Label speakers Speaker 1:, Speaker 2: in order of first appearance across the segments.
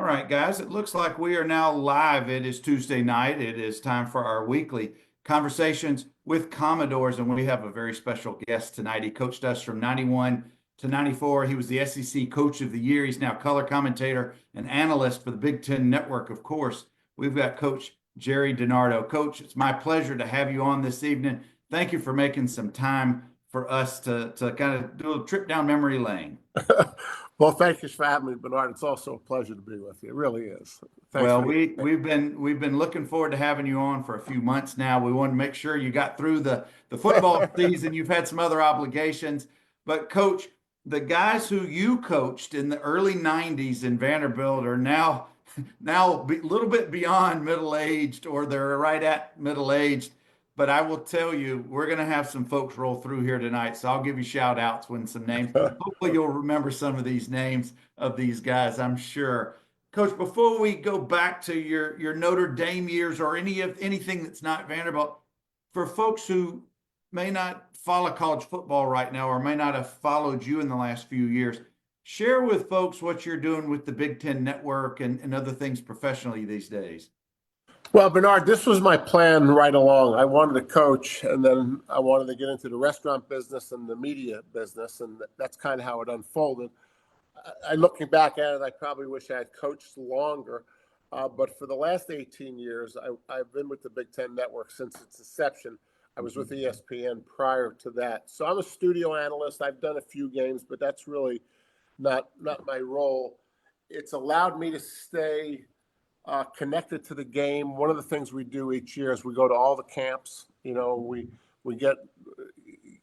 Speaker 1: right, guys, it looks like we are now live. It is Tuesday night. It is time for our weekly conversations with Commodores, and we have a very special guest tonight. He coached us from 91 to 94. He was the SEC Coach of the Year. He's now color commentator and analyst for the Big Ten Network, of course. We've got Coach Gerry DiNardo. Coach, it's my pleasure to have you on this evening. Thank you for making some time for us to kind of do a trip down memory lane.
Speaker 2: Well, thank you for having me, Bernard. It's also a pleasure to be with you. It really is. Thanks
Speaker 1: Well,
Speaker 2: for
Speaker 1: we've been looking forward to having you on for a few months now. We want to make sure you got through the football season. You've had some other obligations, but Coach, the guys who you coached in the early '90s in Vanderbilt are now a little bit beyond middle aged, or they're right at middle aged. But I will tell you, we're going to have some folks roll through here tonight, so I'll give you shout outs when some names. Hopefully, you'll remember some of these names of these guys, I'm sure. Coach, before we go back to your Notre Dame years or anything that's not Vanderbilt, for folks who may not follow college football right now or may not have followed you in the last few years, share with folks what you're doing with the Big Ten Network and other things professionally these days.
Speaker 2: Well, Bernard, this was my plan right along. I wanted to coach, and then I wanted to get into the restaurant business and the media business, and that's kind of how it unfolded. Looking back at it, I probably wish I had coached longer, but for the last 18 years, I've been with the Big Ten Network since its inception. I was with ESPN prior to that. So I'm a studio analyst. I've done a few games, but that's really not my role. It's allowed me to stay connected to the game. One of the things we do each year is we go to all the camps. We get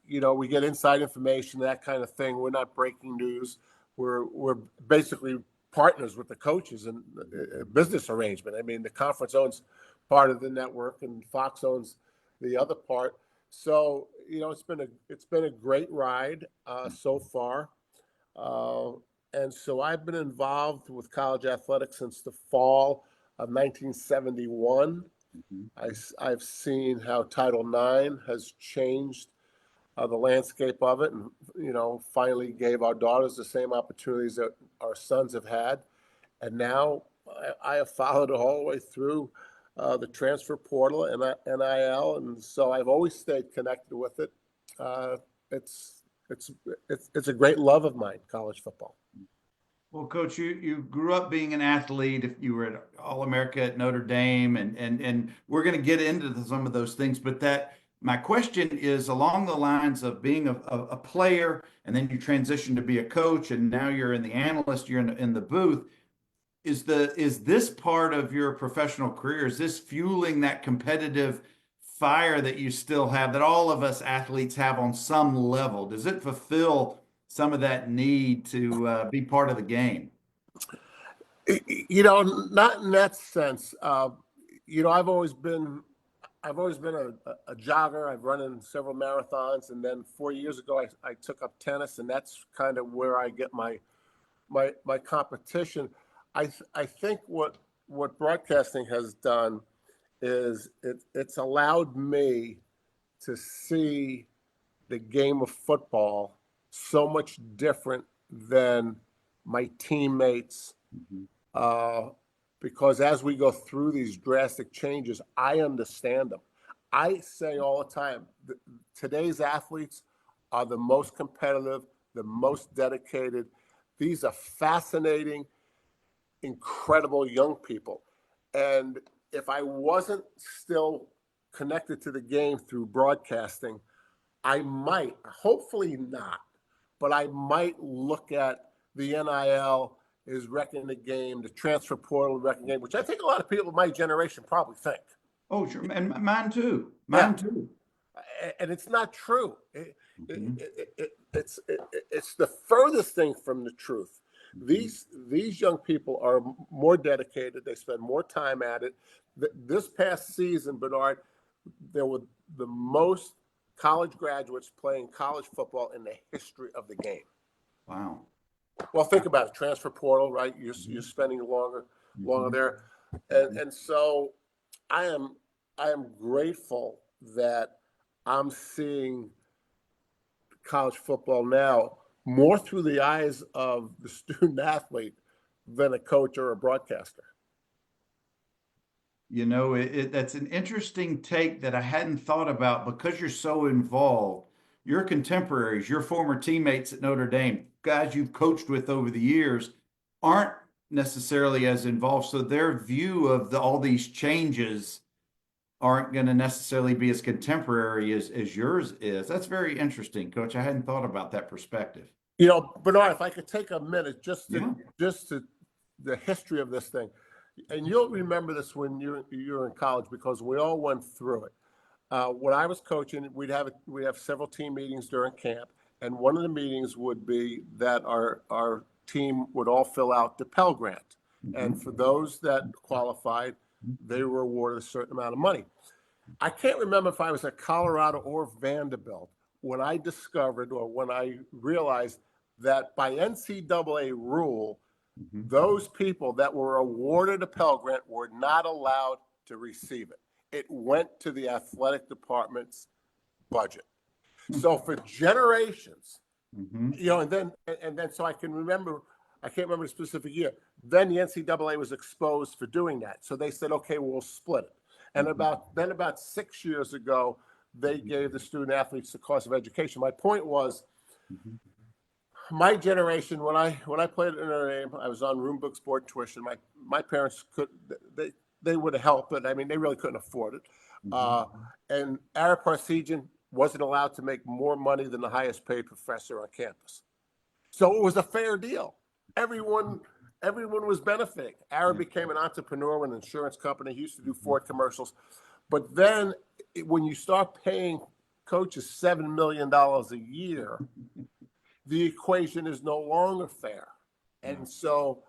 Speaker 2: we get inside information, that kind of thing. We're not breaking news. We're basically partners with the coaches in a business arrangement. I mean, the conference owns part of the network, and Fox owns the other part. So it's been a great ride so far. And so I've been involved with college athletics since the fall of 1971. I've seen how Title IX has changed the landscape of it, and finally gave our daughters the same opportunities that our sons have had. And now I have followed it all the way through the transfer portal and NIL, and so I've always stayed connected with it. It's a great love of mine, college football.
Speaker 1: Well, Coach, you grew up being an athlete. If you were an All-America at Notre Dame, and we're going to get into some of those things, but my question is along the lines of being a player, and then you transition to be a coach, and now you're in the analyst, you're in the booth. Is this part of your professional career? Is this fueling that competitive fire that you still have, that all of us athletes have on some level? Does it fulfill some of that need to be part of the game?
Speaker 2: Not in that sense. I've always been a jogger. I've run in several marathons, and then 4 years ago I took up tennis, and that's kind of where I get my competition. I think what broadcasting has done is it's allowed me to see the game of football so much different than my teammates, because as we go through these drastic changes, I understand them. I say all the time, today's athletes are the most competitive, the most dedicated. These are fascinating, incredible young people. And if I wasn't still connected to the game through broadcasting, I might, hopefully not, but I might look at the NIL is wrecking the game, the transfer portal wrecking the game, which I think a lot of people of my generation probably think.
Speaker 1: Oh, sure. And mine too. Mine too.
Speaker 2: And it's not true. It's the furthest thing from the truth. These young people are more dedicated. They spend more time at it. This past season, Bernard, there were the most college graduates playing college football in the history of the game.
Speaker 1: Wow.
Speaker 2: Well, think about it. Transfer portal, right? You're spending longer there, and so I am grateful that I'm seeing college football now more through the eyes of the student athlete than a coach or a broadcaster.
Speaker 1: You know, that's an interesting take that I hadn't thought about because you're so involved. Your contemporaries, your former teammates at Notre Dame, guys you've coached with over the years, aren't necessarily as involved. So their view of all these changes aren't going to necessarily be as contemporary as yours is. That's very interesting, Coach. I hadn't thought about that perspective.
Speaker 2: You know, Bernard, if I could take a minute
Speaker 1: Yeah.
Speaker 2: just to the history of this thing, and you'll remember this when you're in college because we all went through it. When I was coaching, we'd have several team meetings during camp, and one of the meetings would be that our team would all fill out the Pell Grant, and for those that qualified, they were awarded a certain amount of money. I can't remember if I was at Colorado or Vanderbilt when I discovered or when I realized that by NCAA rule, those people that were awarded a Pell Grant were not allowed to receive it. It went to the athletic department's budget. So for generations, you know, and then so I can't remember the specific year. Then the NCAA was exposed for doing that. So they said, okay, we'll split it. And about 6 years ago, they gave the student athletes the cost of education. My point was, my generation, when I played at Notre Dame, I was on room book, board, tuition. My parents they would have helped, but I mean they really couldn't afford it. And Ara Parsegian wasn't allowed to make more money than the highest paid professor on campus. So it was a fair deal. Everyone was benefiting. Ara became an entrepreneur with an insurance company. He used to do Ford commercials. But then when you start paying coaches $7 million a year, the equation is no longer fair. And so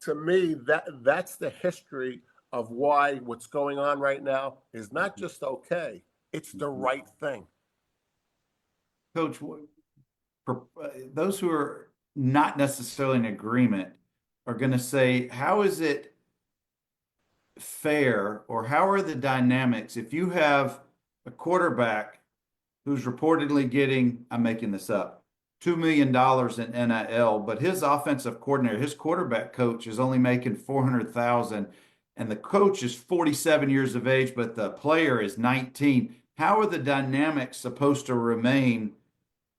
Speaker 2: to me, that's the history of why what's going on right now is not just okay, it's the right thing.
Speaker 1: Coach, for those who are not necessarily in agreement are going to say, how is it fair or how are the dynamics if you have a quarterback who's reportedly getting, I'm making this up, $2 million in NIL, but his offensive coordinator, his quarterback coach is only making $400,000 and the coach is 47 years of age, but the player is 19. How are the dynamics supposed to remain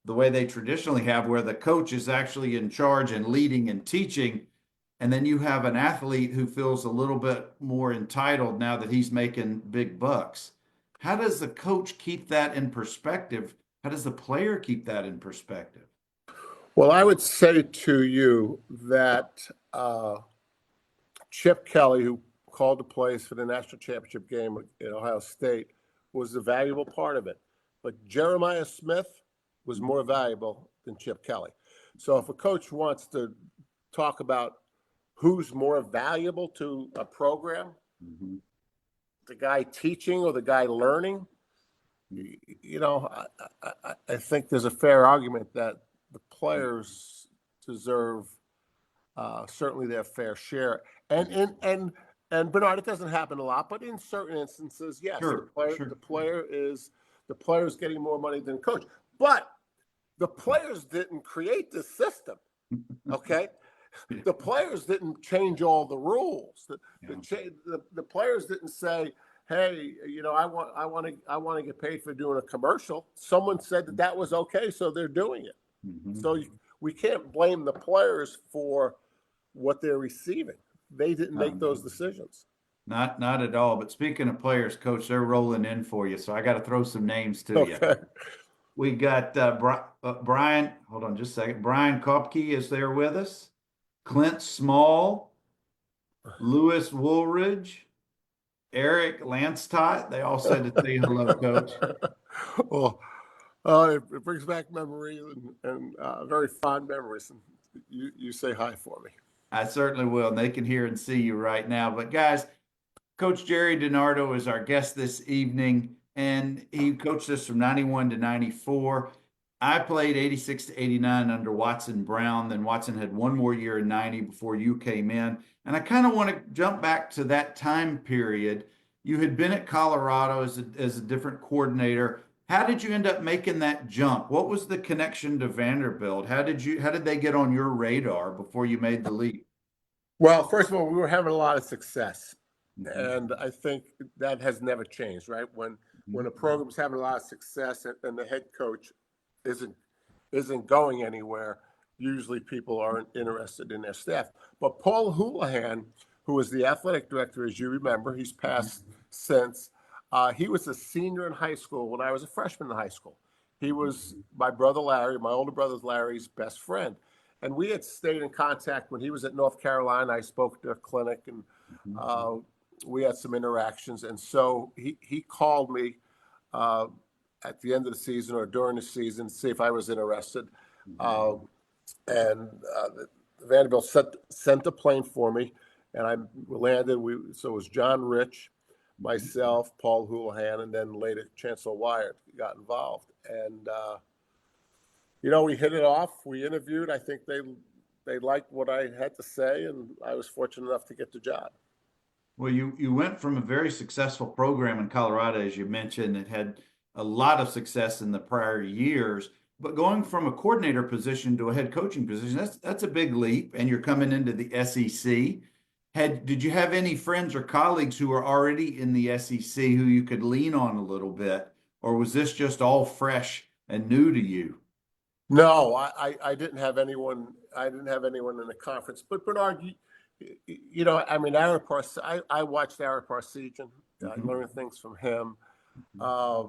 Speaker 1: the way they traditionally have, where the coach is actually in charge and leading and teaching, and then you have an athlete who feels a little bit more entitled now that he's making big bucks? How does the coach keep that in perspective? How does the player keep that in perspective?
Speaker 2: Well, I would say to you that Chip Kelly, who called the plays for the national championship game at Ohio State, was a valuable part of it. But Jeremiah Smith was more valuable than Chip Kelly. So if a coach wants to talk about who's more valuable to a program, the guy teaching or the guy learning, you know, I think there's a fair argument that the players deserve certainly their fair share. And Bernard, it doesn't happen a lot, but in certain instances, yes, the player is getting more money than the coach. But the players didn't create this system, okay? The players didn't change all the rules. The players didn't say, "Hey, you know, I want to get paid for doing a commercial." Someone said that was okay, so they're doing it. So we can't blame the players for what they're receiving. They didn't make those decisions.
Speaker 1: Not at all. But speaking of players, Coach, they're rolling in for you, so I got to throw some names to you. We got Brian. Hold on just a second. Brian Kopke is there with us. Clint Small, Lewis Woolridge, Eric Lanstott. They all said to say hello, Coach.
Speaker 2: Well, it brings back memories and very fond memories. And you say hi for me.
Speaker 1: I certainly will, and they can hear and see you right now. But guys, Coach Gerry DiNardo is our guest this evening, and he coached us from 91 to 94. I played 86 to 89 under Watson Brown. Then Watson had one more year in 90 before you came in. And I kind of want to jump back to that time period. You had been at Colorado as a different coordinator. How did you end up making that jump? What was the connection to Vanderbilt? How did they get on your radar before you made the leap?
Speaker 2: Well, first of all, we were having a lot of success,
Speaker 1: Mhm.
Speaker 2: and I think that has never changed, right? When a program's having a lot of success and the head coach isn't isn't going anywhere, usually people aren't interested in their staff. But Paul Houlihan, who was the athletic director, as you remember, he's passed since. He was a senior in high school when I was a freshman in high school. He was my brother Larry, my older brother Larry's best friend. And we had stayed in contact when he was at North Carolina. I spoke to a clinic and uh, we had some interactions. And so he called me uh, at the end of the season or during the season to see if I was interested. Uh, and Vanderbilt sent a plane for me, and I landed. So it was John Rich, myself, Paul Houlihan, and then later Chancellor Wyatt got involved. And we hit it off. We interviewed. I think they liked what I had to say, and I was fortunate enough to get the job.
Speaker 1: Well, you went from a very successful program in Colorado, as you mentioned. It had a lot of success in the prior years, but going from a coordinator position to a head coaching position, that's a big leap, and you're coming into the SEC. Did you have any friends or colleagues who were already in the SEC who you could lean on a little bit, or was this just all fresh and new to you?
Speaker 2: No, I didn't have anyone. I didn't have anyone in the conference. But Bernard, I mean, I watched Aaron Parsegian. I
Speaker 1: Mhm.
Speaker 2: learned things from him. Uh,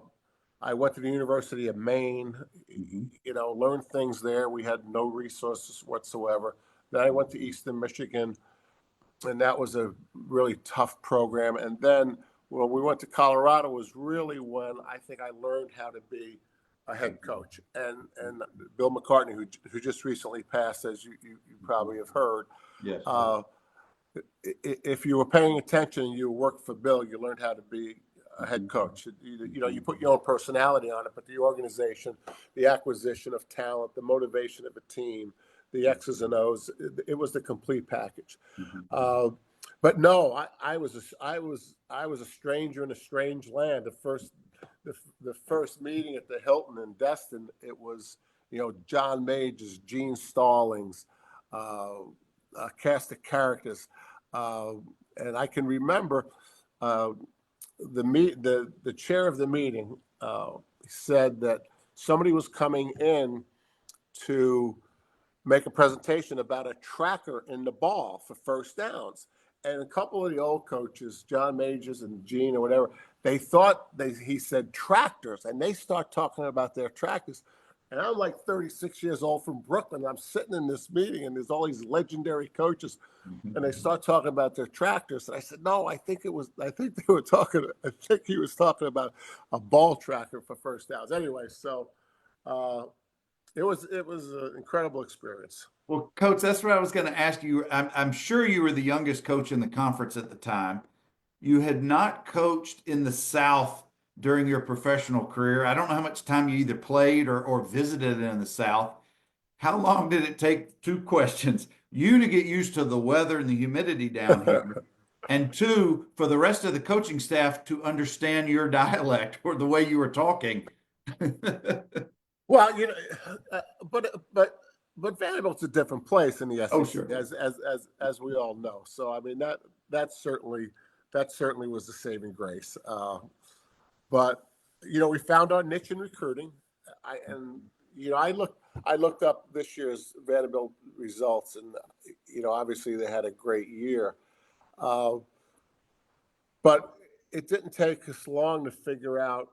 Speaker 2: I went to the University of Maine.
Speaker 1: Mhm.
Speaker 2: Learned things there. We had no resources whatsoever. Then I went to Eastern Michigan, and that was a really tough program. And then when we went to Colorado was really when I think I learned how to be a head coach. And Bill McCartney, who just recently passed, as you probably have heard,
Speaker 1: Yes.
Speaker 2: uh, if you were paying attention and you worked for Bill, you learned how to be a head coach. You put your own personality on it, but the organization, the acquisition of talent, the motivation of a team, the X's and O's, it was the complete package.
Speaker 1: Mhm.
Speaker 2: Uh, but no, I was a stranger in a strange land. The first meeting at the Hilton in Destin, it was John Majors, Gene Stallings, uh, a cast of characters, uh, and I can remember uh, the chair of the meeting said that somebody was coming in to make a presentation about a tracker in the ball for first downs. And a couple of the old coaches, John Majors and Gene or whatever, they thought he said tractors, and they start talking about their tractors. And I'm like 36 years old from Brooklyn. I'm sitting in this meeting, and there's all these legendary coaches, and they start talking about their tractors. And I said, no, I think he was talking about a ball tracker for first downs. Anyway, so uh, it was an incredible experience.
Speaker 1: Well, Coach, that's what I was going to ask you. I'm sure you were the youngest coach in the conference at the time. You had not coached in the South during your professional career. I don't know how much time you either played or visited in the South. How long did it take? Two questions. You to get used to the weather and the humidity down here, and two, for the rest of the coaching staff to understand your dialect or the way you were talking.
Speaker 2: Well, but Vanderbilt's a different place in the
Speaker 1: Oh,
Speaker 2: SEC,
Speaker 1: sure.
Speaker 2: as we all know. So I mean that certainly was the saving grace. But we found our niche in recruiting. I looked up this year's Vanderbilt results, and obviously they had a great year. Uh, but it didn't take us long to figure out.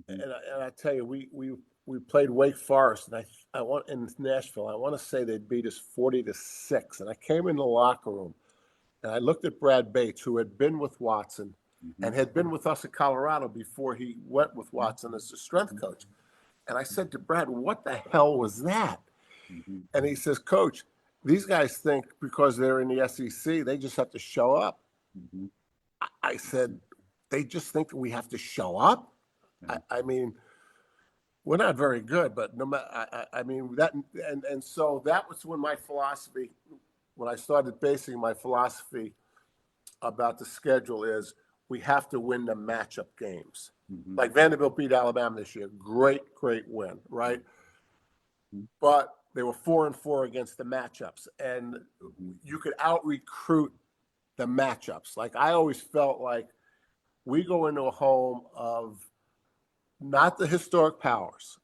Speaker 2: And I tell you, we played Wake Forest, and I want in Nashville. I want to say they beat us 40-6. And I came in the locker room, and I looked at Brad Bates, who had been with Watson, and had been with us at Colorado before he went with Watson as the strength coach. And I said to Brad, "What the hell was that?" And he says, "Coach, these guys think because they're in the SEC, they just have to show up." I said, "They just think that we have to show up?" I mean, we're not very good, but no matter, I mean that, and so that was when I started basing my philosophy about the schedule is we have to win the matchup games. Like Vanderbilt beat Alabama this year, great win, right? But they were 4-4 against the matchups, and you could out recruit the matchups. Like I always felt like we go into a home of not the historic powers,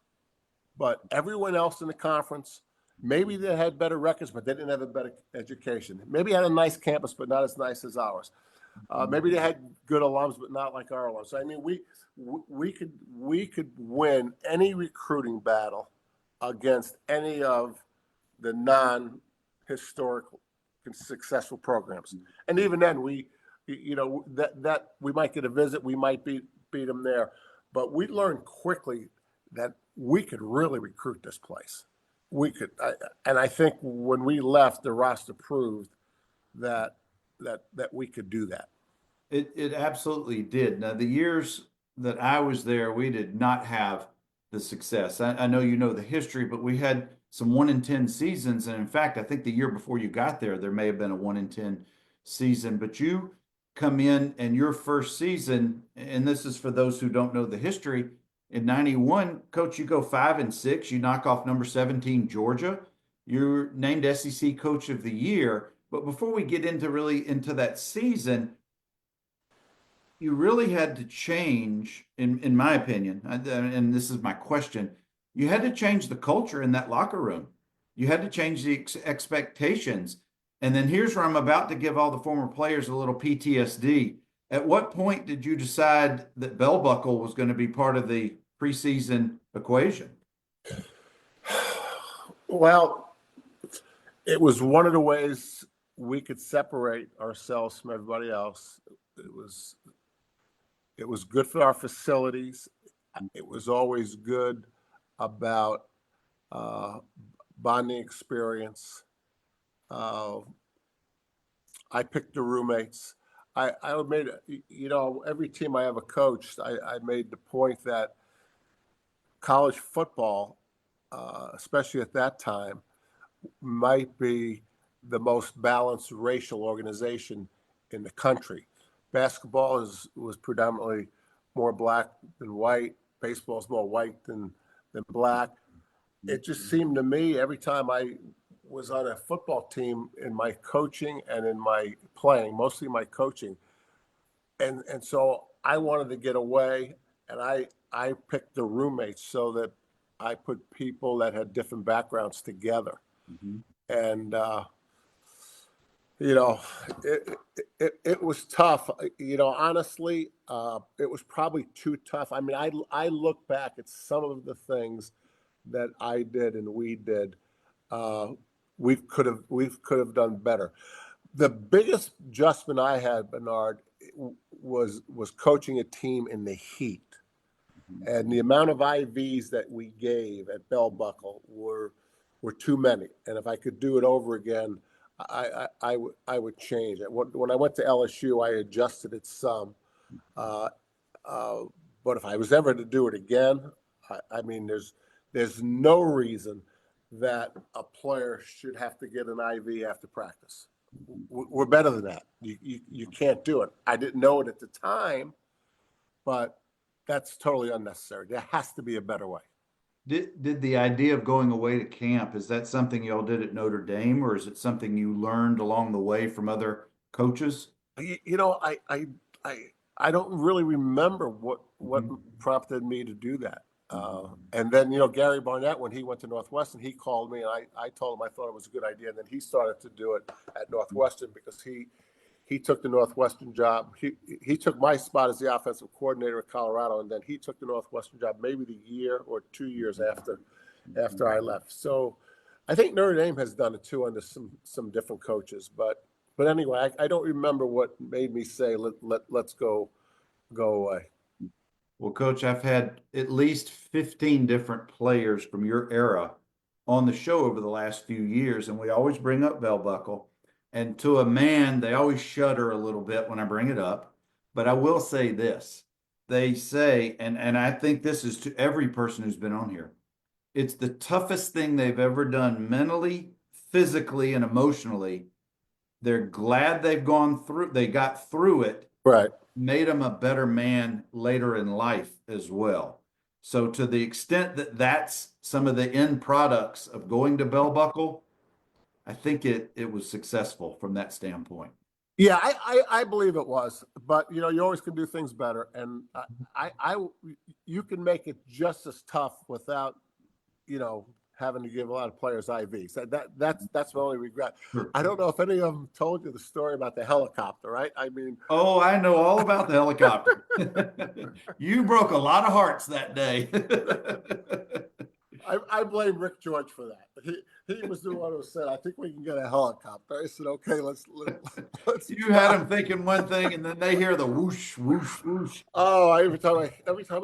Speaker 2: but everyone else in the conference. Maybe they had better records, but they didn't have a better education. Maybe had a nice campus, but not as nice as ours. Maybe they had good alums, but not like our alums. So, I mean, we could win any recruiting battle against any of the non-historic successful programs. And even then, that we might get a visit, we might beat them there, but we learned quickly that we could really recruit this place. We could, and I think when we left, the roster proved that we could do that.
Speaker 1: It absolutely did. Now, the years that I was there, we did not have the success. I know you know the history, but we had some 1-10 seasons, and in fact, I think the year before you got there, there may have been a 1-10 season. But you come in, and your first season, and this is for those who don't know the history. In '91, Coach, you go 5-6. You knock off number 17 Georgia. You're named SEC Coach of the Year. But before we get into that season, you really had to change, in my opinion, and this is my question, you had to change the culture in that locker room. You had to change the expectations. And then here's where I'm about to give all the former players a little PTSD. At what point did you decide that bell buckle was going to be part of the preseason equation?
Speaker 2: Well, it was one of the ways we could separate ourselves from everybody else. It was good for our facilities. It was always good about bonding experience. I picked the roommates. I made, every team I ever coached, I made the point that college football, especially at that time, might be the most balanced racial organization in the country. Basketball was predominantly more black than white. Baseball is more white than black. It just seemed to me every time I was on a football team in my coaching and in my playing, mostly my coaching. And so I wanted to get away, and I picked the roommates so that I put people that had different backgrounds together. Mm-hmm. And, it was tough. Honestly, it was probably too tough. I mean, I look back at some of the things that I did and we did. We could have done better. The biggest adjustment I had, Bernard, was coaching a team in the heat, and the amount of IVs that we gave at bell buckle were too many. And if I could do it over again, I would change it. When I went to LSU, I adjusted it some, but if I was ever to do it again, I mean, there's no reason that a player should have to get an IV after practice. We're better than that. You can't do it. I didn't know it at the time, but that's totally unnecessary. There has to be a better way.
Speaker 1: Did the idea of going away to camp, is that something y'all did at Notre Dame, or is it something you learned along the way from other coaches?
Speaker 2: I don't really remember what prompted me to do that. And then, Gary Barnett, when he went to Northwestern, he called me, and I told him I thought it was a good idea. And then he started to do it at Northwestern because he took the Northwestern job. He took my spot as the offensive coordinator at Colorado, and then he took the Northwestern job maybe the year or 2 years after I left. So I think Notre Dame has done it too under some different coaches. But anyway, I don't remember what made me say let's go away.
Speaker 1: Well, Coach, I've had at least 15 different players from your era on the show over the last few years, and we always bring up bell buckle. And to a man, they always shudder a little bit when I bring it up. But I will say this. They say, and I think this is to every person who's been on here, it's the toughest thing they've ever done mentally, physically, and emotionally. They're glad they got through it.
Speaker 2: Right.
Speaker 1: Made them a better man later in life as well. So to the extent that that's some of the end products of going to Bell Buckle, I think it was successful from that standpoint.
Speaker 2: Yeah, I believe it was, but you know, you always can do things better, and you can make it just as tough without, you know, having to give a lot of players IVs. That's my only regret.
Speaker 1: Sure.
Speaker 2: I don't know if any of them told you the story about the helicopter, right? I mean,
Speaker 1: Oh, I know all about the helicopter. You broke a lot of hearts that day.
Speaker 2: I blame Rick George for that. He was the one who said, "I think we can get a helicopter." I said, "Okay, let's."
Speaker 1: You had them thinking one thing, and then they hear the whoosh, whoosh, whoosh.
Speaker 2: Oh, every time I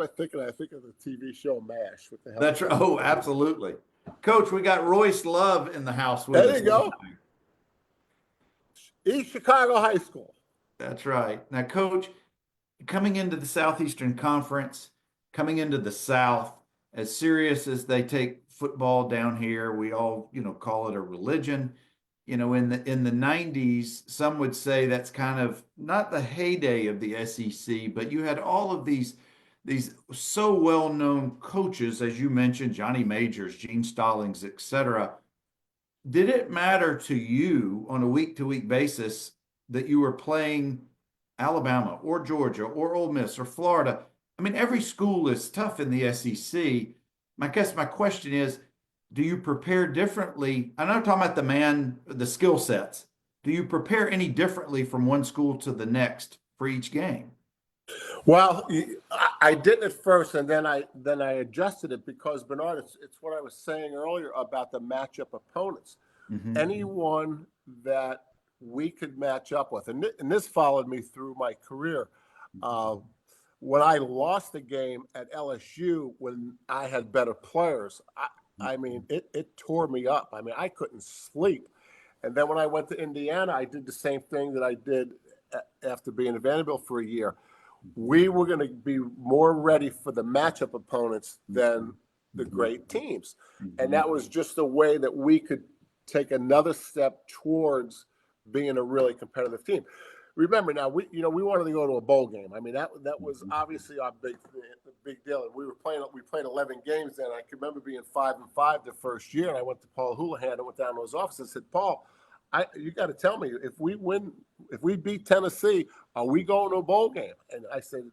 Speaker 2: think of it, I think of the TV show MASH with the
Speaker 1: That's right.
Speaker 2: helicopter.
Speaker 1: Oh, absolutely. Coach, we got Royce Love in the house with
Speaker 2: There
Speaker 1: us.
Speaker 2: you go. East Chicago High School.
Speaker 1: That's right. Now, Coach, coming into the Southeastern Conference, coming into the South, as serious as they take football down here, we all, call it a religion. In the 90s, some would say that's kind of not the heyday of the SEC, but you had all of these so well-known coaches, as you mentioned, Johnny Majors, Gene Stallings, etc. Did it matter to you on a week-to-week basis that you were playing Alabama or Georgia or Ole Miss or Florida? I mean, every school is tough in the SEC. I guess my question is, do you prepare differently? I'm not talking about the skill sets. Do you prepare any differently from one school to the next for each game?
Speaker 2: Well, I did at first, and then I adjusted it because Bernard, it's what I was saying earlier about the matchup opponents.
Speaker 1: Mm-hmm.
Speaker 2: Anyone that we could match up with, and this followed me through my career. When I lost the game at LSU, when I had better players, I mean, it tore me up. I mean, I couldn't sleep. And then when I went to Indiana, I did the same thing that I did after being at Vanderbilt for a year. We were going to be more ready for the matchup opponents than the great teams. And that was just a way that we could take another step towards being a really competitive team. Remember now, we wanted to go to a bowl game. I mean, that was obviously our big deal. And we played 11 games then. I can remember being 5-5 the first year. And I went to Paul Houlihan. I went down to his office and said, "Paul, you got to tell me if we beat Tennessee, are we going to a bowl game?" And I said,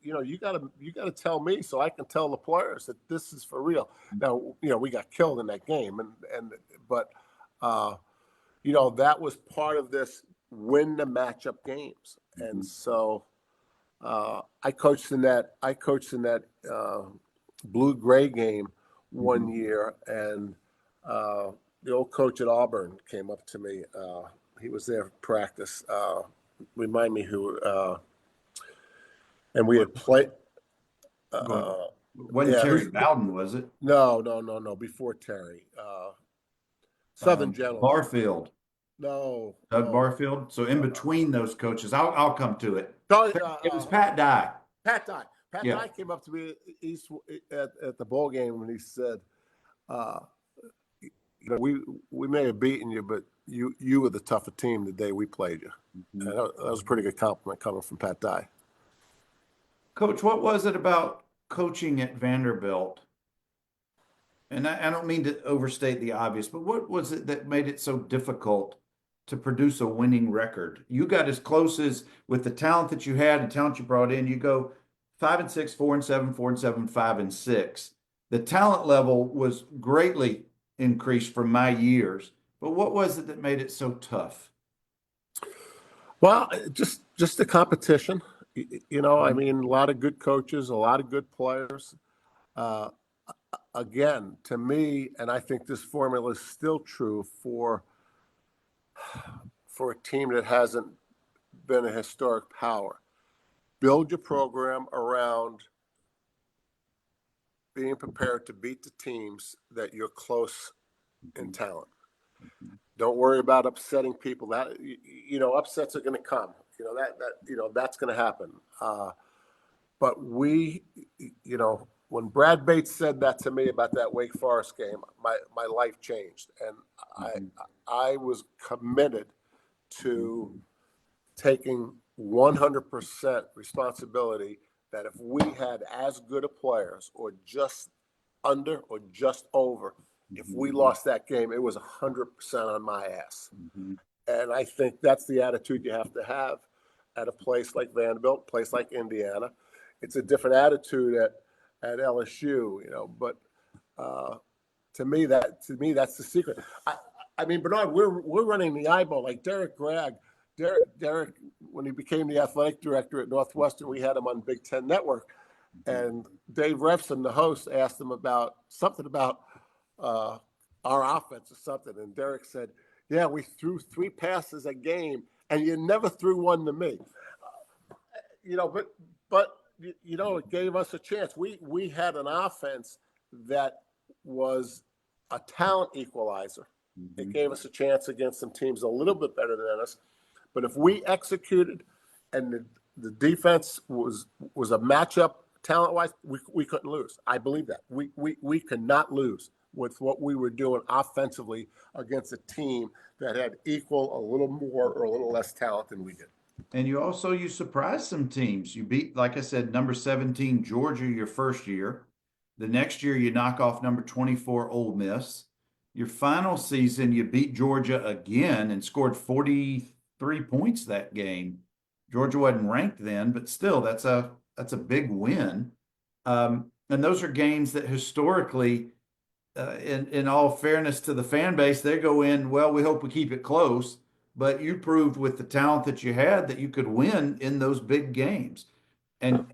Speaker 2: you got to tell me so I can tell the players that this is for real. Now, we got killed in that game, but that was part of this win the matchup games. And so I coached in that blue-gray game one year, and the old coach at Auburn came up to me. He was there for practice. Remind me who. And we had played.
Speaker 1: Wasn't Terry Bowden, was it?
Speaker 2: No. Before Terry. Southern Gentleman.
Speaker 1: Barfield.
Speaker 2: No.
Speaker 1: Doug Barfield. So in between those coaches, I'll come to it. It was Pat Dye.
Speaker 2: Pat Dye came up to me at the bowl game and he said, we may have beaten you, but you were the tougher team the day we played you. Mm-hmm. And that was a pretty good compliment coming from Pat Dye.
Speaker 1: Coach, what was it about coaching at Vanderbilt? And I don't mean to overstate the obvious, but what was it that made it so difficult to produce a winning record? You got as close as, with the talent that you had and talent you brought in, you go 5-6, 4-7, 4-7, 5-6. The talent level was greatly increased from my years, but what was it that made it so tough?
Speaker 2: Well, just the competition. I mean, a lot of good coaches, a lot of good players. Again, to me, and I think this formula is still true for a team that hasn't been a historic power. Build your program around being prepared to beat the teams that you're close in talent. Don't worry about upsetting people. That upsets are going to come. That's going to happen. But when Brad Bates said that to me about that Wake Forest game, my life changed, and I was committed to taking 100% responsibility that if we had as good a players or just under or just over, if we lost that game, it was 100% on my ass. And I think that's the attitude you have to have at a place like Vanderbilt, place like Indiana. It's a different attitude at LSU, but to me, that's the secret. I mean, Bernard, we're running the eyeball like Derek Gragg. Derek, when he became the athletic director at Northwestern, we had him on Big Ten Network, and Dave Refson, the host, asked him about something about our offense or something, and Derek said, "Yeah, we threw 3 passes a game, and you never threw one to me." But it gave us a chance. We had an offense that was a talent equalizer. It gave us a chance against some teams a little bit better than us. But if we executed and the defense was a matchup talent-wise, we couldn't lose. I believe that. We could not lose with what we were doing offensively against a team that had equal, a little more or a little less talent than we did.
Speaker 1: And you surprised some teams. You beat, like I said, number 17 Georgia your first year. The next year you knock off number 24 Ole Miss. Your final season you beat Georgia again and scored 43 points that game. Georgia wasn't ranked then, but still that's a big win. And those are games that historically, in all fairness to the fan base, they go in, well, we hope we keep it close. But you proved with the talent that you had that you could win in those big games. And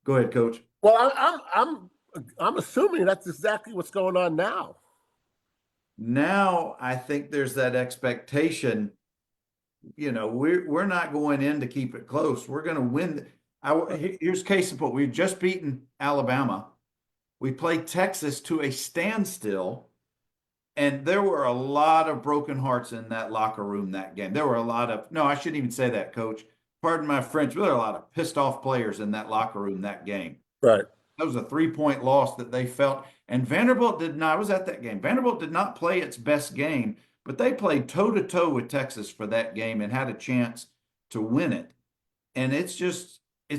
Speaker 1: go ahead, Coach.
Speaker 2: Well, I'm assuming that's exactly what's going on now.
Speaker 1: Now I think there's that expectation. We're not going in to keep it close. We're going to win. Here's case in point. We've just beaten Alabama. We played Texas to a standstill. And there were a lot of broken hearts in that locker room that game. There were a lot of, no, I shouldn't even say that, Coach. Pardon my French, but there were a lot of pissed off players in that locker room that game.
Speaker 2: Right.
Speaker 1: That was a 3-point loss that they felt. And Vanderbilt did not, I was at that game. Vanderbilt did not play its best game, but they played toe-to-toe with Texas for that game and had a chance to win it. And it's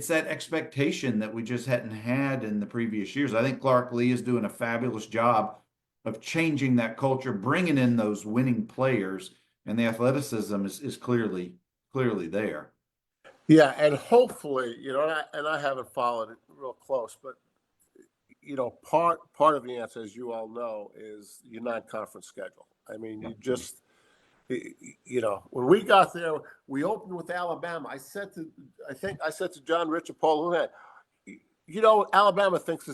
Speaker 1: that expectation that we just hadn't had in the previous years. I think Clark Lee is doing a fabulous job of changing that culture, bringing in those winning players, and the athleticism is clearly there.
Speaker 2: Yeah, and hopefully, and I haven't followed it real close, but part of the answer, as you all know, is your non-conference schedule. I mean, when we got there, we opened with Alabama. I said to John Richard, Paul Luhan, Alabama thinks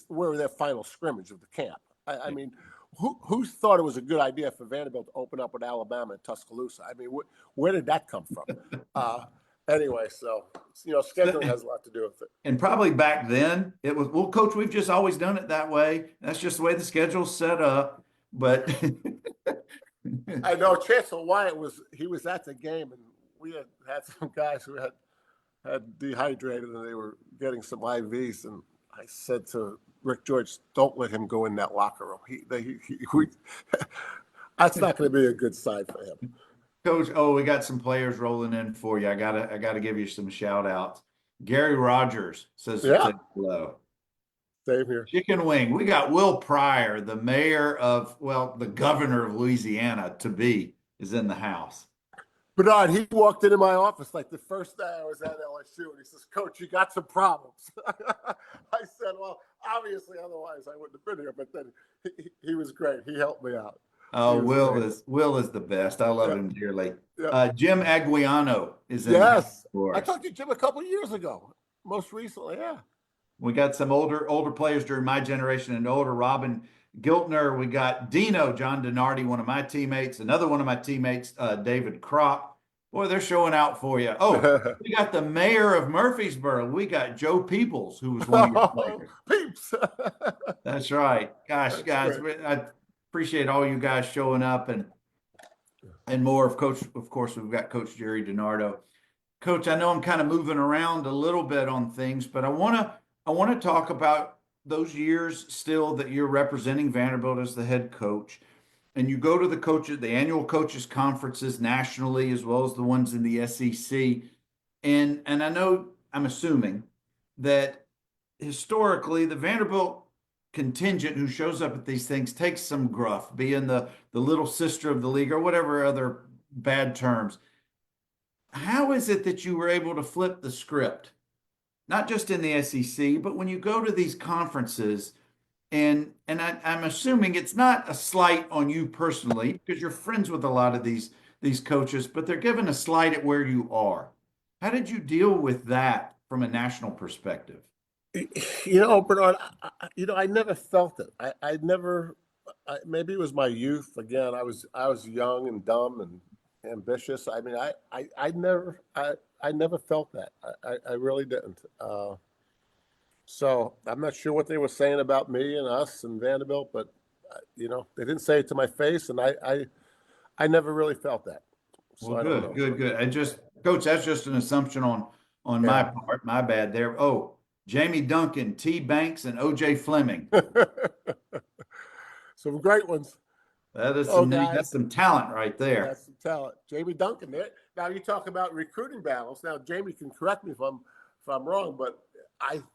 Speaker 2: we're their final scrimmage of the camp. I mean, who thought it was a good idea for Vanderbilt to open up with Alabama and Tuscaloosa? I mean, where did that come from? Anyway, so scheduling has a lot to do with it.
Speaker 1: And probably back then it was, well, Coach, we've just always done it that way. That's just the way the schedule's set up. But
Speaker 2: I know Chancellor Wyatt was at the game, and we had some guys who had dehydrated and they were getting some IVs, and I said to Rick George, don't let him go in that locker room. That's not going to be a good sign for him.
Speaker 1: Coach, we got some players rolling in for you. I gotta give you some shout outs. Gary Rogers says hello.
Speaker 2: Same here.
Speaker 1: Chicken wing. We got Will Pryor, the mayor of, the governor of Louisiana is in the house.
Speaker 2: Bernard, he walked into my office like the first day I was at LSU, and he says, "Coach, you got some problems." I said, "Well, obviously, otherwise I wouldn't have been here." But then he was great. He helped me out.
Speaker 1: Oh, Will is the best. I love him dearly. Yeah. Jim Aguiano is in.
Speaker 2: Yes, I talked to Jim a couple of years ago. Most recently, yeah.
Speaker 1: We got some older players during my generation and older. Robin Giltner. We got Dino, John DiNardo, one of my teammates. Another one of my teammates, David Kropp. Boy, they're showing out for you. Oh, we got the mayor of Murfreesboro. We got Joe Peoples, who was one of your players.
Speaker 2: Peeps.
Speaker 1: That's right. Gosh, guys, I appreciate all you guys showing up and more. Of course, we've got Coach Gerry DiNardo. Coach, I know I'm kind of moving around a little bit on things, but I want to talk about those years still that you're representing Vanderbilt as the head coach, and you go to the annual coaches conferences nationally as well as the ones in the SEC, and I know, I'm assuming that historically the Vanderbilt contingent who shows up at these things takes some gruff, being the little sister of the league or whatever other bad terms. How is it that you were able to flip the script, not just in the SEC, but when you go to these conferences? I'm assuming it's not a slight on you personally because you're friends with a lot of these coaches, but they're given a slight at where you are. How did you deal with that from a national perspective?
Speaker 2: Bernard, I never felt it. I never. Maybe it was my youth. Again, I was young and dumb and ambitious. I mean, I never felt that. I really didn't. So I'm not sure what they were saying about me and us and Vanderbilt, but they didn't say it to my face, and I never really felt that. So
Speaker 1: Well,
Speaker 2: I don't
Speaker 1: good,
Speaker 2: know.
Speaker 1: good, good. I just, Coach, that's just an assumption on my
Speaker 2: Yeah.
Speaker 1: part. My bad there. Oh, Jamie Duncan, T. Banks, and O.J. Fleming.
Speaker 2: Some great ones.
Speaker 1: That is
Speaker 2: Oh,
Speaker 1: that's
Speaker 2: guys,
Speaker 1: some talent right there.
Speaker 2: that's some talent. Jamie Duncan there. Now you talk about recruiting battles. Now Jamie can correct me if I'm wrong, but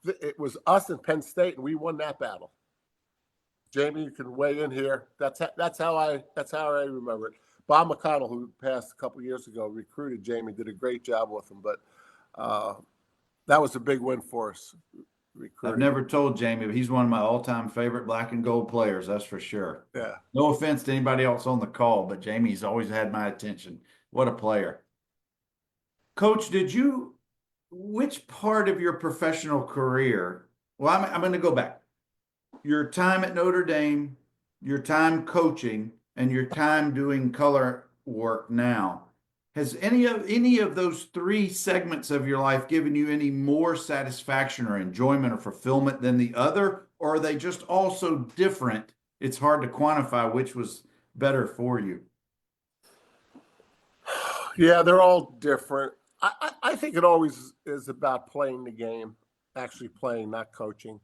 Speaker 2: it was us and Penn State, and we won that battle. Jamie, you can weigh in here. That's how I remember it. Bob McConnell, who passed a couple years ago, recruited Jamie, did a great job with him. But that was a big win for us.
Speaker 1: I've
Speaker 2: Recruiting.
Speaker 1: never told Jamie, but he's one of my all-time favorite black and gold players. That's for sure.
Speaker 2: Yeah.
Speaker 1: No offense to anybody else on the call, but Jamie's always had my attention. What a player. Coach, which part of your professional career? Well, I'm going to go back. Your time at Notre Dame, your time coaching, and your time doing color work now. Has any of those three segments of your life given you any more satisfaction or enjoyment or fulfillment than the other, or are they just all so different? It's hard to quantify which was better for you.
Speaker 2: Yeah, they're all different. I think it always is about playing the game, actually playing, not coaching.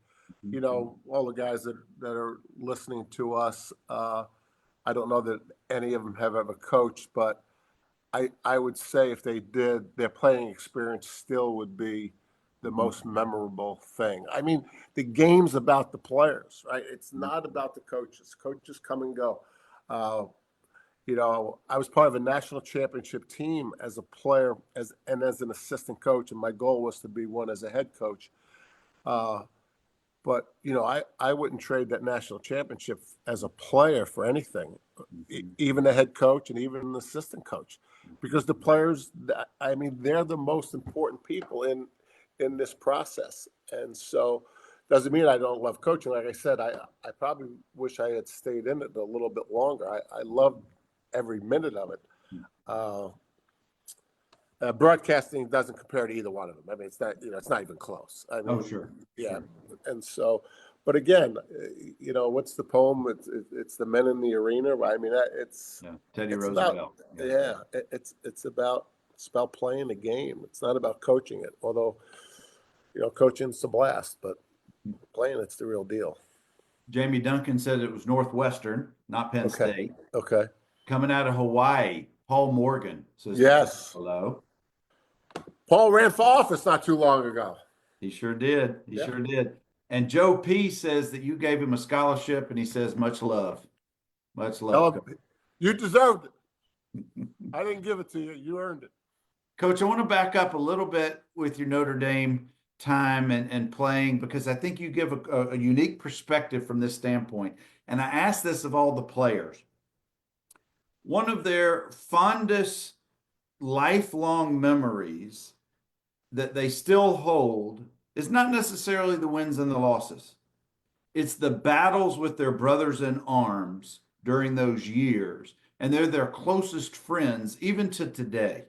Speaker 2: All the guys that are listening to us, I don't know that any of them have ever coached, but I would say if they did, their playing experience still would be the most memorable thing. I mean, the game's about the players, right? It's not about the coaches. Coaches come and go. I was part of a national championship team as a player as an assistant coach, and my goal was to be one as a head coach. But I wouldn't trade that national championship as a player for anything, even a head coach and even an assistant coach, because the players, I mean, they're the most important people in this process. And so, doesn't mean I don't love coaching. Like I said, I probably wish I had stayed in it a little bit longer. I loved every minute of it. Broadcasting doesn't compare to either one of them. I mean, it's not even close. I mean,
Speaker 1: Oh, sure.
Speaker 2: Yeah.
Speaker 1: Sure.
Speaker 2: And so, but again, what's the poem? It's the men in the arena. I mean,
Speaker 1: Teddy
Speaker 2: it's
Speaker 1: Roosevelt.
Speaker 2: it's about playing the game. It's not about coaching it. Although, coaching's a blast, but playing it's the real deal.
Speaker 1: Jamie Duncan said it was Northwestern, not Penn State.
Speaker 2: Okay.
Speaker 1: Coming out of Hawaii, Paul Morgan says,
Speaker 2: Yes.
Speaker 1: hello.
Speaker 2: Paul ran for office not too long ago.
Speaker 1: He sure did. He sure did. And Joe P says that you gave him a scholarship, and he says, much love. Much love.
Speaker 2: You deserved it. I didn't give it to you. You earned it.
Speaker 1: Coach, I want to back up a little bit with your Notre Dame time and playing, because I think you give a unique perspective from this standpoint. And I ask this of all the players. One of their fondest lifelong memories that they still hold is not necessarily the wins and the losses. It's the battles with their brothers in arms during those years, and they're their closest friends even to today.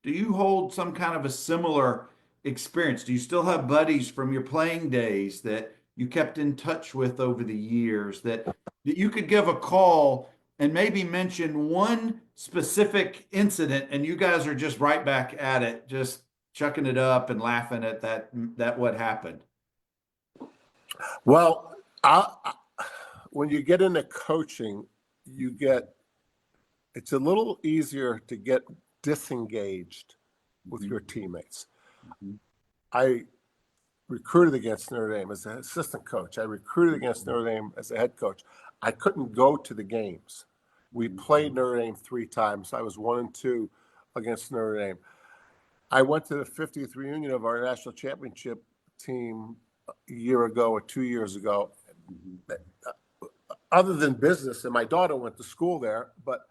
Speaker 1: Do you hold some kind of a similar experience? Do you still have buddies from your playing days that you kept in touch with over the years that you could give a call and maybe mention one specific incident and you guys are just right back at it, just chucking it up and laughing at that what happened?
Speaker 2: Well, when you get into coaching, it's a little easier to get disengaged with your teammates. recruited against Notre Dame as an assistant coach. I recruited against Notre Dame as a head coach. I couldn't go to the games. We played Notre Dame 3 times. I was 1-2 against Notre Dame. I went to the 50th reunion of our national championship team a year ago or 2 years ago. Other than business, and my daughter went to school there, but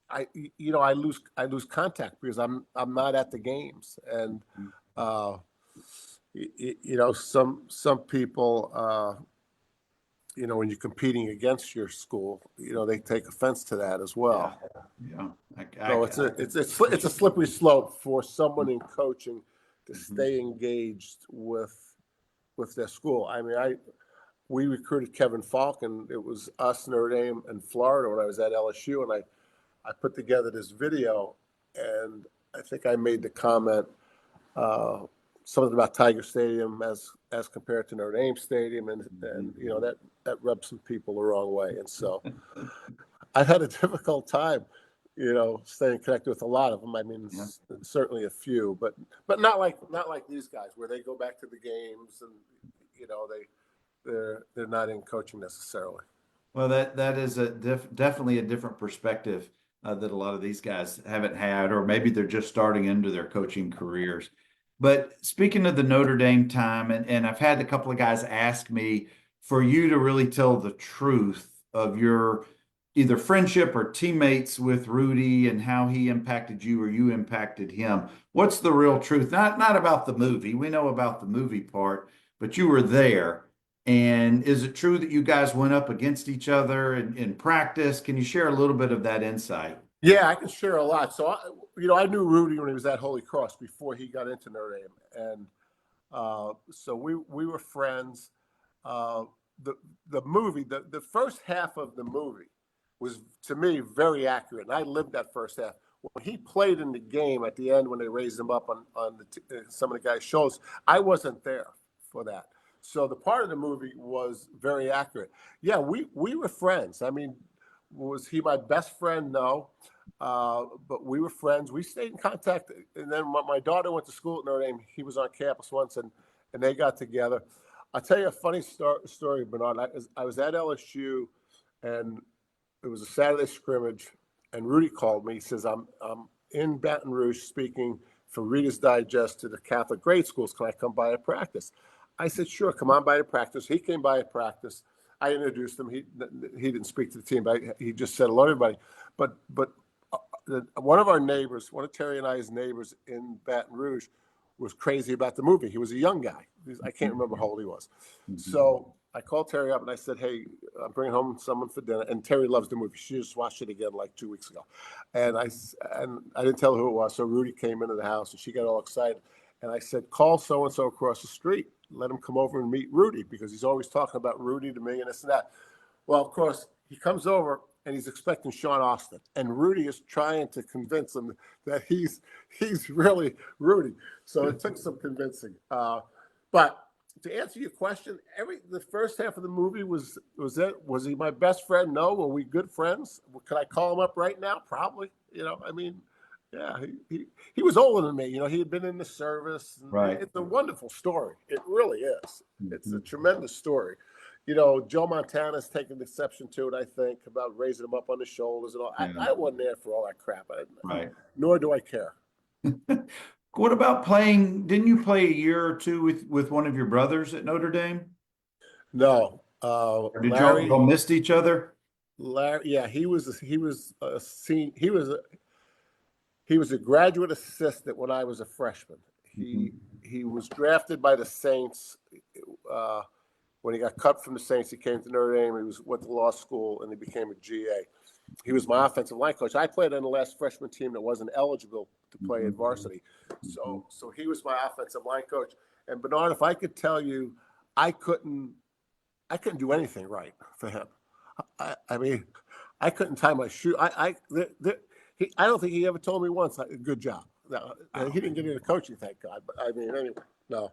Speaker 2: I lose contact because I'm not at the games, and some people, when you're competing against your school, they take offense to that as well.
Speaker 1: Yeah.
Speaker 2: So it's a slippery slope for someone in coaching to stay engaged with their school. I mean, we recruited Kevin Falk, and it was us, Notre Dame, and Florida when I was at LSU, and I put together this video, and I think I made the comment something about Tiger Stadium as compared to Notre Dame Stadium, and that rubbed some people the wrong way, and so I've had a difficult time, staying connected with a lot of them. I mean, certainly a few, but not like these guys where they go back to the games and they're not in coaching necessarily.
Speaker 1: Well, that is definitely a different perspective that a lot of these guys haven't had, or maybe they're just starting into their coaching careers. But speaking of the Notre Dame time, and I've had a couple of guys ask me for you to really tell the truth of your either friendship or teammates with Rudy and how he impacted you or you impacted him. What's the real truth? Not about the movie. We know about the movie part, but you were there. And is it true that you guys went up against each other in practice? Can you share a little bit of that insight?
Speaker 2: Yeah, I can share a lot. So, I knew Rudy when he was at Holy Cross before he got into Notre Dame. And so we were friends. The movie, the first half of the movie was, to me, very accurate. And I lived that first half. When he played in the game at the end, when they raised him up on some of the guys' shoulders, I wasn't there for that. So the part of the movie was very accurate. Yeah, we were friends. I mean, was he my best friend? No. But we were friends. We stayed in contact. And then when my daughter went to school at Notre Dame, he was on campus once, and they got together. I'll tell you a funny story, Bernard. I was at LSU, and it was a Saturday scrimmage, and Rudy called me. He says, I'm in Baton Rouge speaking for Reader's Digest to the Catholic grade schools. Can I come by to practice? I said, sure, come on by to practice. He came by to practice. I introduced him. He didn't speak to the team, but he just said hello to everybody. But one of our neighbors, one of Terry and I's neighbors in Baton Rouge, was crazy about the movie. He was a young guy. I can't remember how old he was. So I called Terry up and I said, hey, I'm bringing home someone for dinner. And Terry loves the movie. She just watched it again like 2 weeks ago. And I didn't tell her who it was. So Rudy came into the house and she got all excited. And I said, call so-and-so across the street. Let him come over and meet Rudy, because he's always talking about Rudy to me and this and that. Well, of course, he comes over and he's expecting Sean Austin. And Rudy is trying to convince him that he's really Rudy. So it took some convincing. But to answer your question, the first half of the movie was he my best friend? No. Were we good friends? Could I call him up right now? Probably. Yeah, he was older than me. He had been in the service.
Speaker 1: Right.
Speaker 2: It's a wonderful story. It really is. It's a tremendous story. Joe Montana's taken exception to it, I think, about raising him up on the shoulders and all. I wasn't there for all that crap.
Speaker 1: Right.
Speaker 2: Nor do I care.
Speaker 1: What about playing? Didn't you play a year or two with one of your brothers at Notre Dame?
Speaker 2: No.
Speaker 1: Or did y'all missed each other?
Speaker 2: Larry, yeah, he was a graduate assistant when I was a freshman. He was drafted by the Saints. When he got cut from the Saints, he came to Notre Dame. He went to law school, and he became a GA. He was my offensive line coach. I played on the last freshman team that wasn't eligible to play at varsity. So he was my offensive line coach. And Bernard, if I could tell you, I couldn't do anything right for him. I mean, I couldn't tie my shoe. I don't think he ever told me once, good job. No, he didn't get into coaching, thank God. But I mean, anyway, no.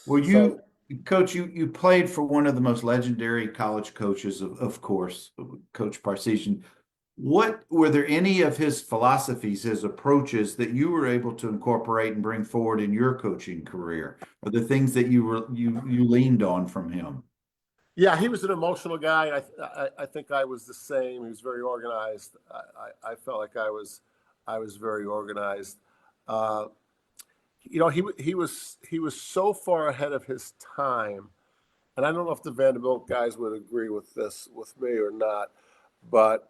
Speaker 1: Well, Coach, you played for one of the most legendary college coaches, of course, Coach Parseghian. What were there any of his philosophies, his approaches that you were able to incorporate and bring forward in your coaching career? Or the things that you leaned on from him?
Speaker 2: Yeah, he was an emotional guy. I think I was the same. He was very organized. I felt like I was very organized. Uh, he was so far ahead of his time, and I don't know if the Vanderbilt guys would agree with this with me or not, but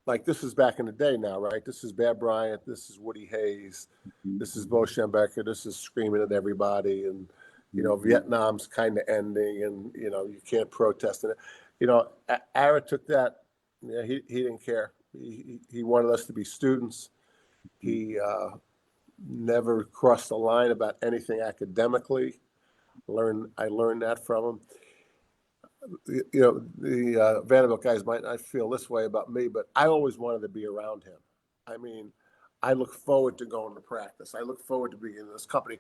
Speaker 2: like this is back in the day now, right? This is Bear Bryant, this is Woody Hayes, this is Bo Schembechler, this is screaming at everybody, and Vietnam's kind of ending, and you can't protest it. Ara took that. Yeah, he didn't care. He wanted us to be students. He never crossed the line about anything academically. I learned that from him. The Vanderbilt guys might not feel this way about me, but I always wanted to be around him. I mean, I look forward to going to practice. I look forward to being in this company.